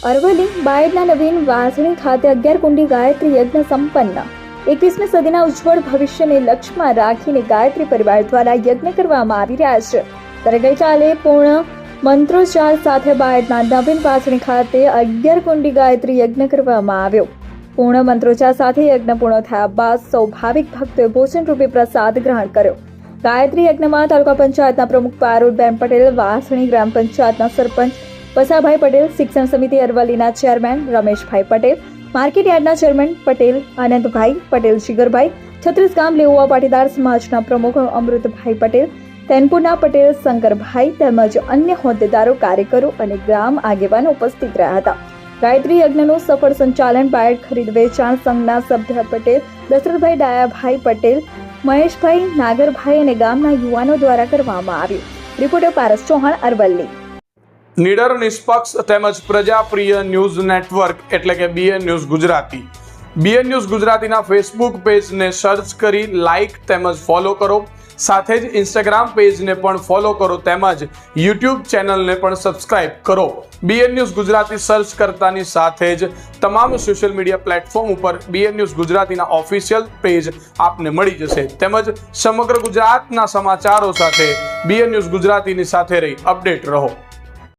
અરવલ્લી બાયડના નવીન વાસણી ખાતે 11 કુંડી ગાયત્રી યજ્ઞ સંપન્ન। 21મી સદીના ઉજ્જવળ ભવિષ્યને લક્ષ્યમાં રાખીને ગાયત્રી પરિવાર દ્વારા યજ્ઞ કરવામાં આવી રહ્યા છે। ત્યારે ગઈકાલે પૂર્ણ મંત્રોચ્ચાર સાથે બાયડના નવીન વાસણી ખાતે 11 કુંડી ગાયત્રી યજ્ઞ કરવામાં આવ્યો। પૂર્ણ મંત્રોચ્ચાર સાથે યજ્ઞ પૂર્ણ થયા બાદ સૌ ભાવિક ભક્તોએ ભોજન રૂપે પ્રસાદ ગ્રહણ કર્યો। ગાયત્રી યજ્ઞમાં તાલુકા પંચાયતના પ્રમુખ પારુલબેન પટેલ, વાસણી ગ્રામ પંચાયતના સરપંચ વસાભાઈ પટેલ, શિક્ષણ સમિતિ અરવલ્લીના ચેરમેન રમેશભાઈ પટેલ, માર્કેટ યાર્ડના ચેરમેન પટેલ આનંદભાઈ પટેલ, જીગરભાઈ, છત્રીસગામ લેઉવા પાટીદાર સમાજના પ્રમુખ અમૃતભાઈ પટેલ, તેનપુરના પટેલ શંકરભાઈ તેમજ અન્ય હોદ્દેદારો, કાર્યકરો અને ગ્રામ આગેવાનો ઉપસ્થિત રહ્યા હતા। ગાયત્રી યજ્ઞનું સફળ સંચાલન બાયડ ખરીદ વેચાણ સંઘના સભ્ય પટેલ દશરથભાઈ, ડાયાભાઈ પટેલ, મહેશભાઈ, નાગરભાઈ અને ગામના યુવાનો દ્વારા કરવામાં આવ્યું। રિપોર્ટર પારસ ચૌહાણ, અરવલ્લી। નિડર, નિષ્પક્ષ તેમજ પ્રજાપ્રિય ન્યૂઝ નેટવર્ક એટલે કે BN news Gujarati. BN news ગુજરાતીના ફેસબુક પેજને સર્ચ કરી લાઇક તેમજ ફોલો કરો। સાથે જ ઇન્સ્ટાગ્રામ પેજને પણ ફોલો કરો તેમજ યુટ્યુબ ચેનલને પણ સબસ્ક્રાઇબ કરો। બીએન ન્યૂઝ ગુજરાતી સર્ચ કરતાની સાથે જ તમામ સોશિયલ મીડિયા પ્લેટફોર્મ ઉપર બીએન ન્યૂઝ ગુજરાતીના ઓફિશિયલ પેજ આપને મળી જશે। તેમજ સમગ્ર ગુજરાતના સમાચારો સાથે બીએન ન્યૂઝ ગુજરાતીની સાથે રહી અપડેટ રહો।